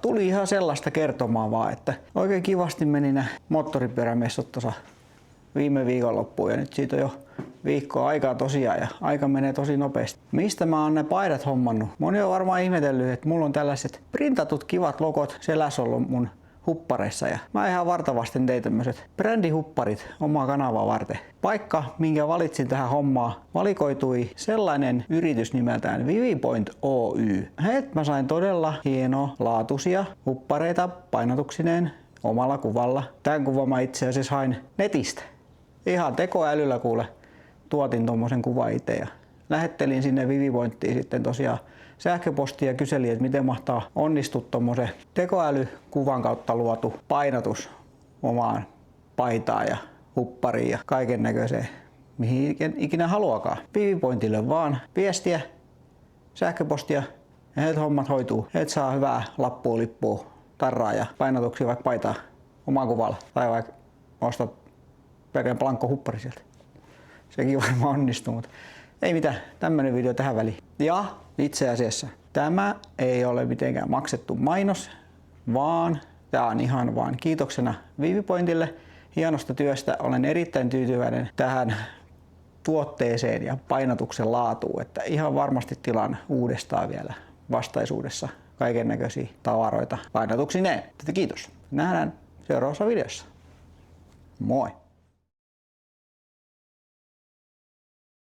Tuli ihan sellaista kertomaan vaan, että oikein kivasti meni nämä moottoripyörämessut tuossa viime viikonloppuun ja nyt siitä on jo viikkoa aikaa tosiaan ja aika menee tosi nopeasti. Mistä mä oon ne paidat hommannut? Moni on varmaan ihmetellyt, että mulla on tällaiset printatut kivat logot selässä ollut mun huppareissa ja mä ihan vartavasten tein tämmöiset brändihupparit omaa kanavaa varten. Paikka, minkä valitsin tähän hommaan, valikoitui sellainen yritys nimeltään Vivipoint Oy. Heiltä mä sain todella hienolaatuisia huppareita painotuksineen omalla kuvalla. Tän kuvan mä itse asiassa hain netistä. Ihan tekoälyllä kuule tuotin tommosen kuvan itse ja lähettelin sinne Vivipointtiin sitten tosiaan sähköpostia ja kyselin, että miten mahtaa onnistua tommosen tekoälykuvan kautta luotu painotus omaan paitaan ja huppariin ja kaiken näköiseen, mihin ikinä haluakaan. Vivipointille vaan viestiä, sähköpostia ja heiltä hommat hoituu. Heiltä saa hyvää lappua, lippua, tarraa ja painotuksia vaikka paitaa omaan kuvalla tai vaikka ostat pelkän blankko huppari sieltä. Sekin varmaan onnistuu, mutta ei mitään, tämmönen video tähän väliin. Ja itse asiassa tämä ei ole mitenkään maksettu mainos, vaan tää on ihan vaan kiitoksena Vivipointille hienosta työstä. Olen erittäin tyytyväinen tähän tuotteeseen ja painotuksen laatuun, että ihan varmasti tilaan uudestaan vielä vastaisuudessa kaiken näköisiä tavaroita painotuksineen. Kiitos. Nähdään seuraavassa videossa. Moi!